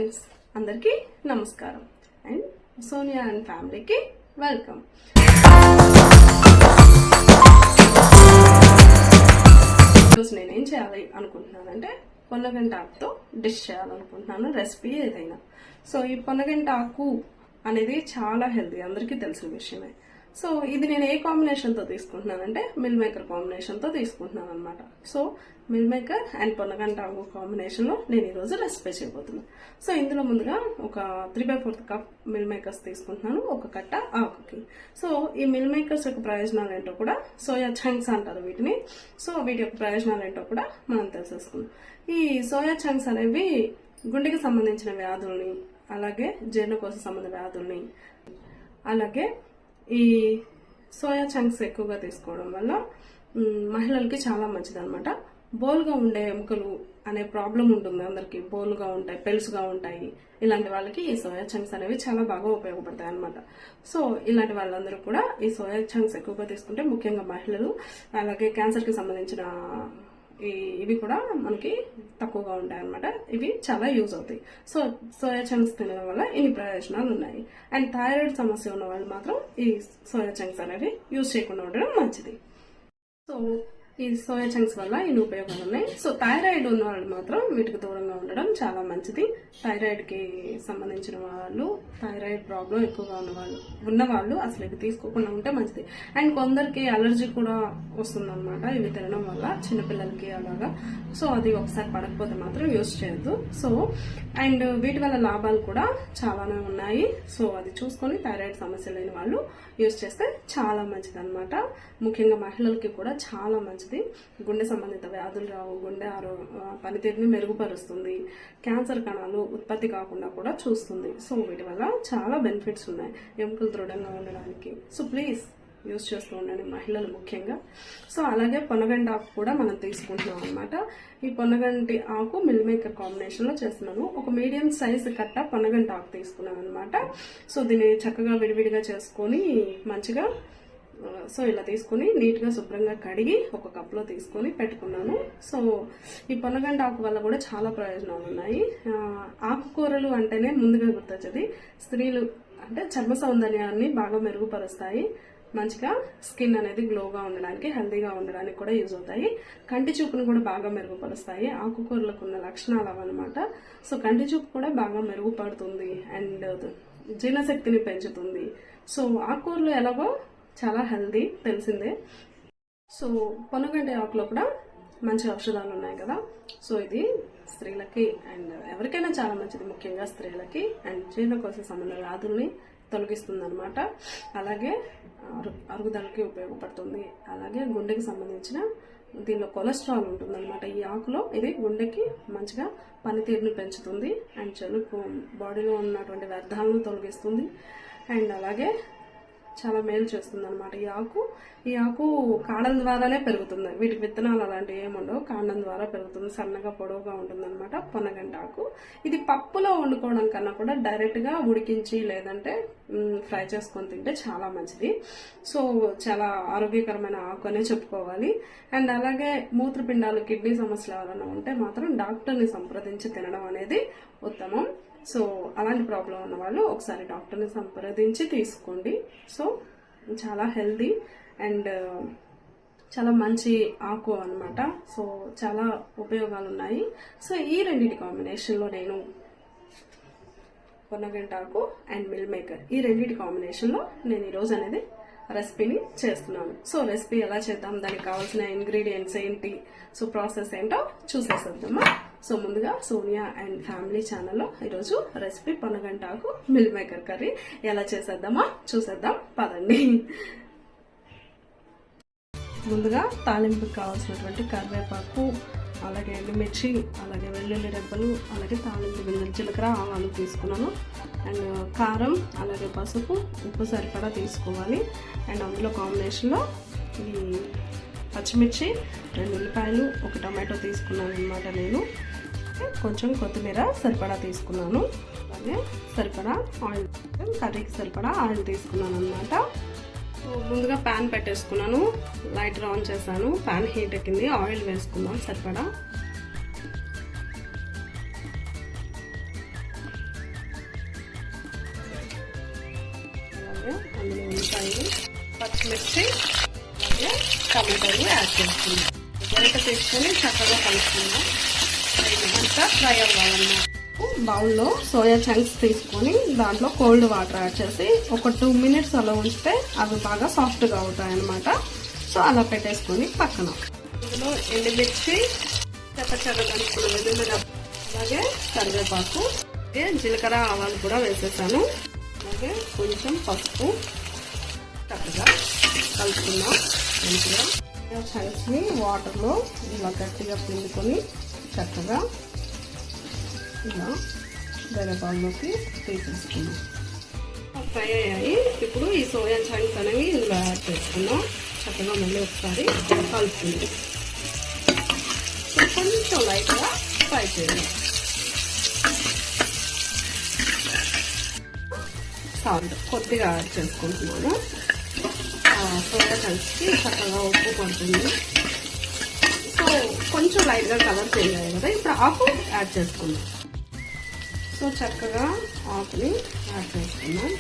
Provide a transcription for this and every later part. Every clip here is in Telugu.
ఫ్రెండ్స్, అందరికీ నమస్కారం అండ్ సోనియా అండ్ ఫ్యామిలీకి వెల్కమ్. ఈరోజు నేనేం చేయాలి అనుకుంటున్నానంటే పొన్నగంట ఆకుతో డిష్ చేయాలనుకుంటున్నాను, రెసిపీ ఏదైనా. సో ఈ పొన్నగంట ఆకు అనేది చాలా హెల్తీ, అందరికీ తెలిసిన విషయమే. సో ఇది నేను ఏ కాంబినేషన్తో తీసుకుంటున్నానంటే మిల్ మేకర్ కాంబినేషన్తో తీసుకుంటున్నాను అనమాట. సో మిల్ మేకర్ అండ్ పొన్నగంట ఆకు కాంబినేషన్లో నేను ఈరోజు రెసిపీ చేయబోతున్నాను. సో ఇందులో ముందుగా ఒక 3/4 కప్ మిల్ మేకర్స్ తీసుకుంటున్నాను, ఒక కట్ట ఆకుకి. సో ఈ మిల్ మేకర్స్ యొక్క ప్రయోజనాలు ఏంటో కూడా, సోయా చంక్స్ అంటారు వీటిని. సో వీటి యొక్క ప్రయోజనాలు ఏంటో కూడా మనం తెలిసేసుకుందాం. ఈ సోయా చంక్స్ అనేవి గుండెకి సంబంధించిన వ్యాధుల్ని, అలాగే జీర్ణకోశ సంబంధ వ్యాధుల్ని, అలాగే ఈ సోయా చంక్స్ ఎక్కువగా తీసుకోవడం వల్ల మహిళలకి చాలా మంచిది అనమాట. బోల్గా ఉండే ఎముకలు అనే ప్రాబ్లం ఉంటుంది అందరికి, బోల్గా ఉంటాయి, పెలుసుగా ఉంటాయి. ఇలాంటి వాళ్ళకి ఈ సోయా చంక్స్ అనేవి చాలా బాగా ఉపయోగపడతాయి అనమాట. సో ఇలాంటి వాళ్ళందరూ కూడా ఈ సోయా చంక్స్ ఎక్కువగా తీసుకుంటే, ముఖ్యంగా మహిళలు, అలాగే క్యాన్సర్కి సంబంధించిన ఇవి కూడా మనకి తక్కువగా ఉంటాయి అనమాట. ఇవి చాలా యూజ్ అవుతాయి. సో సోయా చంక్స్ తినడం వల్ల ఇన్ని ప్రయోజనాలు ఉన్నాయి. అండ్ థైరాయిడ్ సమస్య ఉన్న వాళ్ళు మాత్రం ఈ సోయా చంక్స్ అనేవి యూజ్ చేయకుండా ఉండడం మంచిది. సో ఈ సోయా చంక్స్ వల్ల ఇన్ని ఉపయోగాలు ఉన్నాయి. సో థైరాయిడ్ ఉన్న వాళ్ళు మాత్రం వీటికి దూరంగా ఉండడం చాలా మంచిది. థైరాయిడ్కి సంబంధించిన వాళ్ళు, థైరాయిడ్ ప్రాబ్లం ఎక్కువగా ఉన్నవాళ్ళు అసలు ఇవి తీసుకోకుండా ఉంటే మంచిది. అండ్ కొందరికి అలర్జీ కూడా వస్తుందన్నమాట ఇవి తినడం వల్ల, చిన్నపిల్లలకి అలాగా. సో అది ఒకసారి పడకపోతే మాత్రం యూజ్ చేయొద్దు. సో అండ్ వీటి వల్ల లాభాలు కూడా చాలానే ఉన్నాయి. సో అది చూసుకొని థైరాయిడ్ సమస్య లేని వాళ్ళు యూజ్ చేస్తే చాలా మంచిది అనమాట. ముఖ్యంగా మహిళలకి కూడా చాలా మంచిది. గుండె సంబంధిత వ్యాధులు రావు, గుండె పనితీరుని మెరుగుపరుస్తుంది, క్యాన్సర్ కణాలు ఉత్పత్తి కాకుండా కూడా చూస్తుంది. సో వీటి వల్ల చాలా బెనిఫిట్స్ ఉన్నాయి ఎముకలు దృఢంగా ఉండడానికి. సో ప్లీజ్ యూజ్ చేస్తూ ఉండండి మహిళలు ముఖ్యంగా. సో అలాగే పొన్నగంటి ఆకు కూడా మనం తీసుకుంటున్నాం అనమాట. ఈ పొన్నగంటి ఆకు మిల్ మేకర్ కాంబినేషన్లో చేస్తున్నాను. ఒక మీడియం సైజ్ కట్ట పొన్నగంటి ఆకు తీసుకున్నాను అనమాట. సో దీన్ని చక్కగా విడివిడిగా చేసుకొని మంచిగా, సో ఇలా తీసుకుని నీట్గా శుభ్రంగా కడిగి ఒక కప్లో తీసుకొని పెట్టుకున్నాను. సో ఈ పొన్నగంటి ఆకు వల్ల కూడా చాలా ప్రయోజనాలు ఉన్నాయి. ఆకుకూరలు అంటేనే ముందుగా గుర్తొచ్చేది, స్త్రీలు అంటే చర్మ సౌందర్యాన్ని బాగా మెరుగుపరుస్తాయి, మంచిగా స్కిన్ అనేది గ్లోగా ఉండడానికి, హెల్తీగా ఉండడానికి కూడా యూజ్ అవుతాయి. కంటి చూపును కూడా బాగా మెరుగుపరుస్తాయి. ఆకుకూరలకు ఉన్న లక్షణాలు అవన్నమాట. సో కంటి చూపు కూడా బాగా మెరుగుపడుతుంది అండ్ జీర్ణశక్తిని పెంచుతుంది. సో ఆకుకూరలు ఎలాగో చాలా హెల్దీ తెలిసిందే. సో పొన్నగంటి ఆకులో కూడా మంచి ఔషధాలు ఉన్నాయి కదా. సో ఇది స్త్రీలకి అండ్ ఎవరికైనా చాలా మంచిది, ముఖ్యంగా స్త్రీలకి. అండ్ జీర్ణకోశ సంబంధ వ్యాధుల్ని తొలగిస్తుంది అనమాట. అలాగే అరుగుదలకి ఉపయోగపడుతుంది. అలాగే గుండెకి సంబంధించిన దీనిలో కొలెస్ట్రాల్ ఉంటుంది అనమాట ఈ ఆకులో. ఇది గుండెకి మంచిగా పనితీరుని పెంచుతుంది అండ్ చెలుకు బాడీలో ఉన్నటువంటి వ్యర్థాలను తొలగిస్తుంది. అండ్ అలాగే చాలా మేలు చేస్తుంది అనమాట ఈ ఆకు కాండం ద్వారానే పెరుగుతుంది. వీటికి విత్తనాలు అలాంటివి ఏముండవు, కాండం ద్వారా పెరుగుతుంది. సన్నగా పొడవుగా ఉంటుంది అనమాట పొన్నగంటి ఆకు. ఇది పప్పులో వండుకోవడం కన్నా కూడా డైరెక్ట్గా ఉడికించి లేదంటే ఫ్రై చేసుకొని తింటే చాలా మంచిది. సో చాలా ఆరోగ్యకరమైన ఆకు అనే చెప్పుకోవాలి. అండ్ అలాగే మూత్రపిండాలు, కిడ్నీ సమస్యలు ఎవరైనా ఉంటే మాత్రం డాక్టర్ని సంప్రదించి తినడం అనేది ఉత్తమం. సో అలాంటి ప్రాబ్లం ఉన్న వాళ్ళు ఒకసారి డాక్టర్ని సంప్రదించి తీసుకోండి. సో చాలా హెల్దీ అండ్ చాలా మంచి ఆకు అనమాట. సో చాలా ఉపయోగాలు ఉన్నాయి. సో ఈ రెండింటి కాంబినేషన్లో నేను పొన్నగంటి ఆకు అండ్ మిల్ మేకర్, ఈ రెండింటి కాంబినేషన్లో నేను ఈరోజు అనేది రెసిపీని చేస్తున్నాను. సో రెసిపీ ఎలా చేద్దాం, దానికి కావాల్సిన ఇంగ్రీడియంట్స్ ఏంటి, సో ప్రాసెస్ ఏంటో చూసేసేద్దామా. సో ముందుగా సోనియా అండ్ ఫ్యామిలీ ఛానల్లో ఈరోజు రెసిపీ పొన్నగంటి ఆకు మిల్ మేకర్ కర్రీ ఎలా చేసేద్దామా చూసేద్దాం పదండి. ముందుగా తాలింపుకి కావాల్సినటువంటి కరివేపాకు, అలాగే ఎండుమిర్చి, అలాగే వెల్లుల్లి రెబ్బలు, అలాగే తాలింపు గింజలు, జీలకర్ర, ఆవాలు తీసుకున్నాను. అండ్ కారం, అలాగే పసుపు, ఉప్పు సరిపడా తీసుకోవాలి. అండ్ అందులో కాంబినేషన్లో ఈ పచ్చిమిర్చి, 2 ఉల్లిపాయలు, 1 టమాటో తీసుకున్నాను అనమాట. నేను కొంచెం కొత్తిమీర సరిపడా తీసుకున్నాను. అలాగే సరిపడా ఆయిల్, కర్రీకి సరిపడా ఆయిల్ తీసుకున్నాను అనమాట. ముందుగా ప్యాన్ పెట్టేసుకున్నాను, లైటర్ ఆన్ చేశాను, ప్యాన్ హీట్ ఎక్కింది, ఆయిల్ వేసుకున్నాను సరిపడా. ఉల్లిపాయలు, పచ్చిమిర్చి, అలాగే టమాటాలు యాడ్ చేసుకుందాం. గరిట తీసుకొని చక్కగా కలుపుకుందాం. అంతా ఫ్రై అవ్వాలన్నమాట. బౌల్లో సోయా చంక్స్ తీసుకొని దాంట్లో కోల్డ్ వాటర్ యాడ్ చేసి ఒక 2 minutes అలా ఉంచితే అవి బాగా సాఫ్ట్గా అవుతాయి అన్నమాట. సో అలా పెట్టేసుకొని పక్కన ఇందులో ఎండుమిర్చి, చెక్క కలుపుకున్న వెల్లుల్లి, అలాగే కరివేపాకు, జీలకర్ర, ఆవాలు కూడా వేసేసాను. అలాగే కొంచెం పసుపు చక్కగా కలుపుకుందాం. మంచిగా చంక్స్ని వాటర్లో ఇలా గట్టిగా పిండుకొని చక్కగా ఇలా వేరే బౌల్లోకి తీసేసుకున్నాం. ఫ్రై అయ్యాయి. ఇప్పుడు ఈ సోయా చంక్స్ అనేవి ఇందులో యాడ్ చేసుకున్నాం. చక్కగా మళ్ళీ ఒకసారి కలుపుకుందాం. కొంచెం లైట్గా ఫ్రై చేయాలి. సాల్ట్ కొద్దిగా యాడ్ చేసుకుంటున్నాను. సోయా చంక్స్కి చక్కగా ఉప్పు పడుతుంది. సో కొంచెం లైట్గా కలర్ చేంజ్ అయ్యాయి కదా, ఇప్పుడు ఆకు యాడ్ చేసుకుందాం. సో చక్కగా ఆకుని యాడ్ చేసుకున్నాం.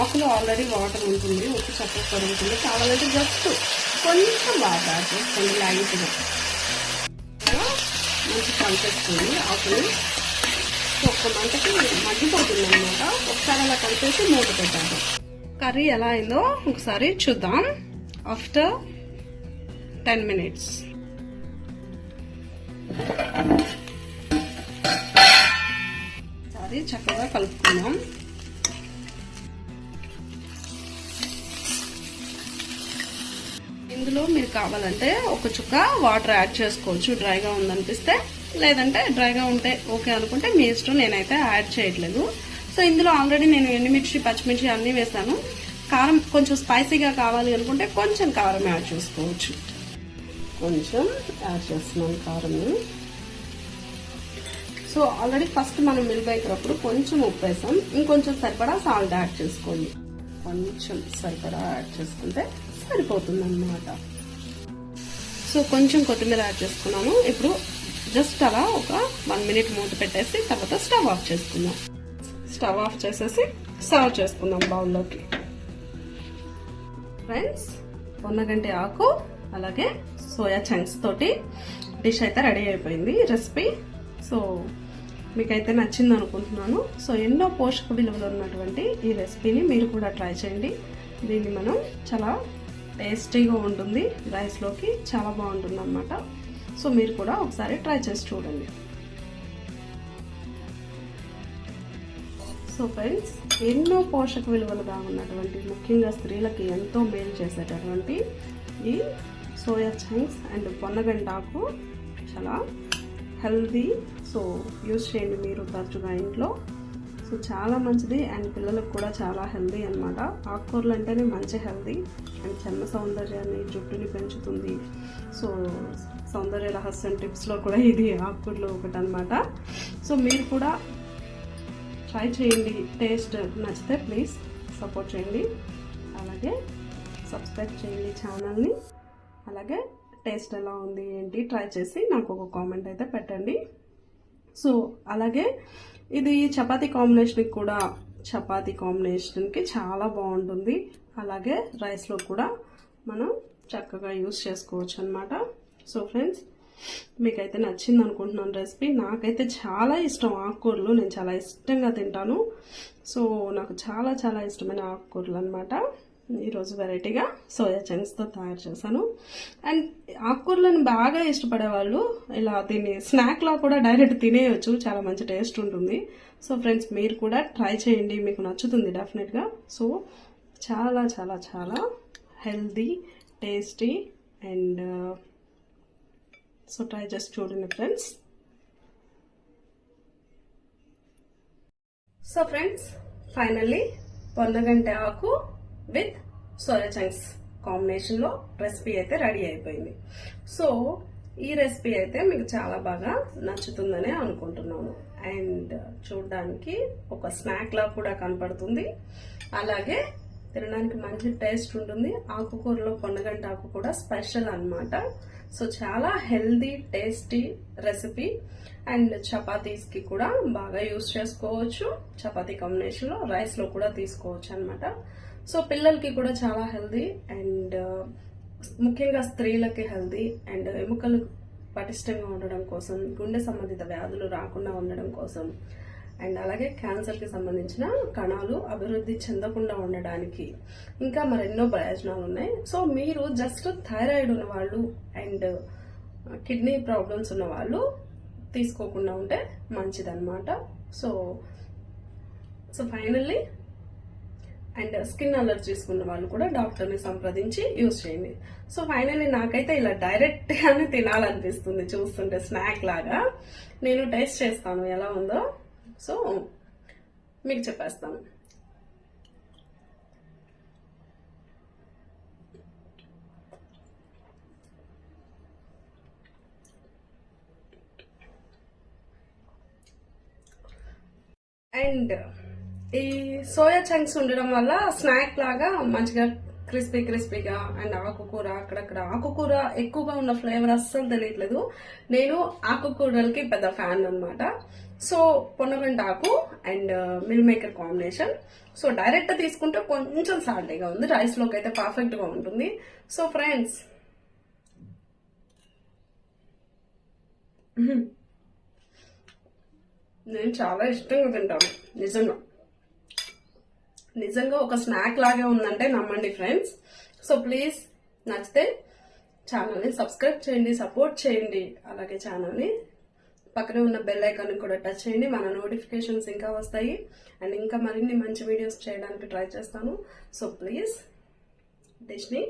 ఆకులో ఆల్రెడీ వాటర్ ఉంటుంది, ఉప్పు చక్కగా కరుగుతుంది. కావాలంటే జస్ట్ కొంచెం బాగా యాడ్ చేసుకోండి లైట్గా. మంచి కలిపేస్తుంది ఆకుని. ఒక్క మంటకి మగ్గిపోతుంది అనమాట. ఒకసారి అలా కలిపేసి మూత పెట్టాలి. కర్రీ ఎలా అయిందో ఒకసారి చూద్దాం. ఆఫ్టర్ 10 minutes ఒకసారి చక్కగా కలుపుకుందాం. ఇందులో మీరు కావాలంటే ఒక చుక్క వాటర్ యాడ్ చేసుకోవచ్చు డ్రైగా ఉందనిపిస్తే, లేదంటే డ్రైగా ఉంటే ఓకే అనుకుంటే మీ ఇష్టం. నేనైతే యాడ్ చేయట్లేదు. సో ఇందులో ఆల్రెడీ నేను ఎండుమిర్చి, పచ్చిమిర్చి అన్నీ వేసాను. కారం కొంచెం స్పైసీగా కావాలి అనుకుంటే కొంచెం కారం యాడ్ చేసుకోవచ్చు. కొంచెం యాడ్ చేస్తున్నాను కారంని. సో ఆల్రెడీ ఫస్ట్ మనం మిల్ మేకర్ అప్పుడు కొంచెం ఉప్పు వేసాం. ఇంకొంచెం సరిపడా సాల్ట్ యాడ్ చేసుకోండి. కొంచెం సరిపడా యాడ్ చేసుకుంటే సరిపోతుంది అన్నమాట. సో కొంచెం కొత్తిమీర యాడ్ చేసుకున్నాను. ఇప్పుడు జస్ట్ అలా ఒక 1 minute మూత పెట్టేసి తర్వాత స్టవ్ ఆఫ్ చేసుకుందాం. స్టవ్ ఆఫ్ చేసేసి సర్వ్ చేసుకుందాం బౌల్లోకి. ఫ్రెండ్స్, పొన్నగంటి ఆకు అలాగే సోయా చంక్స్ తోటి డిష్ అయితే రెడీ అయిపోయింది రెసిపీ. సో మీకైతే నచ్చింది అనుకుంటున్నాను. సో ఎన్నో పోషక విలువలు ఉన్నటువంటి ఈ రెసిపీని మీరు కూడా ట్రై చేయండి. దీన్ని మనం చాలా టేస్టీగా ఉంటుంది, రైస్లోకి చాలా బాగుంటుంది అన్నమాట. సో మీరు కూడా ఒకసారి ట్రై చేసి చూడండి. సో ఫ్రెండ్స్, ఎన్నో పోషక విలువలుగా ఉన్నటువంటి, ముఖ్యంగా స్త్రీలకి ఎంతో మేలు చేసేటటువంటి ఈ సోయా చంక్స్ అండ్ పొన్నగంటాకు చాలా హెల్దీ. సో యూజ్ చేయండి మీరు తరచుగా ఇంట్లో. సో చాలా మంచిది అండ్ పిల్లలకు కూడా చాలా హెల్దీ అనమాట. ఆకుకూరలు అంటేనే మంచి హెల్దీ అండ్ చర్మ సౌందర్యాన్ని, జుట్టుని పెంచుతుంది. సో సౌందర్య రహస్యం టిప్స్లో కూడా ఇది ఆకుకూరలు ఒకటి అనమాట. సో మీరు కూడా ట్రై చేయండి. టేస్ట్ నచ్చితే ప్లీజ్ సపోర్ట్ చేయండి. అలాగే సబ్స్క్రైబ్ చేయండి ఛానల్ని. అలాగే టేస్ట్ ఎలా ఉంది ఏంటి ట్రై చేసి నాకు ఒక కామెంట్ అయితే పెట్టండి. సో అలాగే ఇది చపాతీ కాంబినేషన్కి కూడా, చపాతీ కాంబినేషన్కి చాలా బాగుంటుంది. అలాగే రైస్లో కూడా మనం చక్కగా యూస్ చేసుకోవచ్చు అనమాట. సో ఫ్రెండ్స్, మీకైతే నచ్చింది అనుకుంటున్నాను రెసిపీ. నాకైతే చాలా ఇష్టం ఆకుకూరలు, నేను చాలా ఇష్టంగా తింటాను. సో నాకు చాలా చాలా ఇష్టమైన ఆకుకూరలు అనమాట. ఈరోజు వెరైటీగా సోయా చంక్స్తో తయారు చేశాను. అండ్ ఆకుకూరలను బాగా ఇష్టపడే వాళ్ళు ఇలా దీన్ని స్నాక్లా కూడా డైరెక్ట్ తినేయచ్చు, చాలా మంచి టేస్ట్ ఉంటుంది. సో ఫ్రెండ్స్, మీరు కూడా ట్రై చేయండి, మీకు నచ్చుతుంది డెఫినెట్గా. సో చాలా చాలా చాలా healthy, tasty and so try చేసి చూడండి ఫ్రెండ్స్. సో ఫ్రెండ్స్, ఫైనల్లీ పొన్నగంటి ఆకు విత్ సోయా చంక్స్ కాంబినేషన్లో రెసిపీ అయితే రెడీ అయిపోయింది. సో ఈ రెసిపీ అయితే మీకు చాలా బాగా నచ్చుతుందని అనుకుంటున్నాను. అండ్ చూడడానికి ఒక స్నాక్ లా కూడా కనపడుతుంది. అలాగే తినడానికి మంచి టేస్ట్ ఉంటుంది. ఆకుకూరలో పొన్నగంట ఆకు కూడా స్పెషల్ అన్నమాట. సో చాలా హెల్దీ టేస్టీ రెసిపీ అండ్ చపాతీస్కి కూడా బాగా యూస్ చేసుకోవచ్చు. చపాతీ కాంబినేషన్లో రైస్లో కూడా తీసుకోవచ్చు అనమాట. సో పిల్లలకి కూడా చాలా హెల్దీ అండ్ ముఖ్యంగా స్త్రీలకి హెల్దీ అండ్ ఎముకలు పటిష్టంగా ఉండడం కోసం, గుండె సంబంధిత వ్యాధులు రాకుండా ఉండడం కోసం అండ్ అలాగే క్యాన్సర్కి సంబంధించిన కణాలు అభివృద్ధి చెందకుండా ఉండడానికి ఇంకా మరెన్నో ప్రయోజనాలు ఉన్నాయి. సో మీరు జస్ట్ థైరాయిడ్ ఉన్న వాళ్ళు అండ్ కిడ్నీ ప్రాబ్లమ్స్ ఉన్న వాళ్ళు తీసుకోకుండా ఉంటే మంచిదన్నమాట. So finally and skin allergies ఉన్న వాళ్ళు కూడా డాక్టర్ని సంప్రదించి యూజ్ చేయండి. సో ఫైనల్లీ నాకైతే ఇలా డైరెక్ట్ గానే తినాలనిపిస్తుంది చూస్తుంటే, స్నాక్ లాగా. నేను టేస్ట్ చేస్తాను ఎలా ఉందో, సో మీకు చెప్పేస్తాను. అండ్ ఈ సోయా చంక్స్ ఉండడం వల్ల స్నాక్ లాగా మంచిగా క్రిస్పీగా అండ్ ఆకుకూర అక్కడక్కడ ఆకుకూర ఎక్కువగా ఉన్న ఫ్లేవర్ అస్సలు తెలియట్లేదు. నేను ఆకుకూరలకి పెద్ద ఫ్యాన్ అనమాట. సో పొన్నగంట ఆకు and meal maker combination. So direct తీసుకుంటే కొంచెం సాల్టీగా ఉంది, రైస్ లోకి అయితే పర్ఫెక్ట్ గా ఉంటుంది. సో ఫ్రెండ్స్, నేను చాలా ఇష్టంగా తింటాను. నిజంగా ఒక స్నాక్ లాగే ఉందంటే నమ్మండి ఫ్రెండ్స్. సో ప్లీజ్ నచ్చితే ఛానల్ని సబ్స్క్రైబ్ చేయండి, సపోర్ట్ చేయండి. అలాగే ఛానల్ని పక్కనే ఉన్న బెల్ ఐకాన్ కూడా టచ్ చేయండి. మన నోటిఫికేషన్స్ ఇంకా వస్తాయి అండ్ ఇంకా మరిన్ని మంచి వీడియోస్ చేయడానికి ట్రై చేస్తాను. సో ప్లీజ్ డిష్ని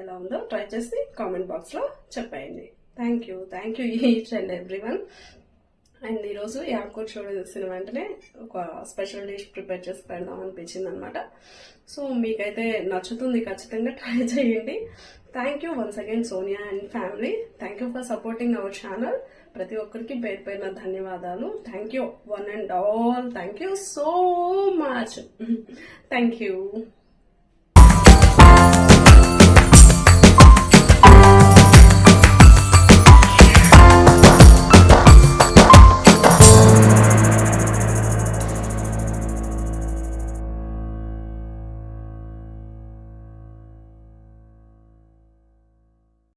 ఎలా ఉందో ట్రై చేసి కామెంట్ బాక్స్లో చెప్పేయండి. Thank you each and everyone. And ఈరోజు ఈ ఆకుకూర చూసిన వెంటనే ఒక స్పెషల్ డిష్ ప్రిపేర్ చేసి పెడదాం అనిపించింది అనమాట. సో మీకైతే నచ్చుతుంది, ఖచ్చితంగా ట్రై చేయండి. Thank you once again Sonia and family. Thank you for supporting our channel. ప్రతి ఒక్కరికి పేరున ధన్యవాదాలు. Thank you one and all. Thank you so much. Thank you.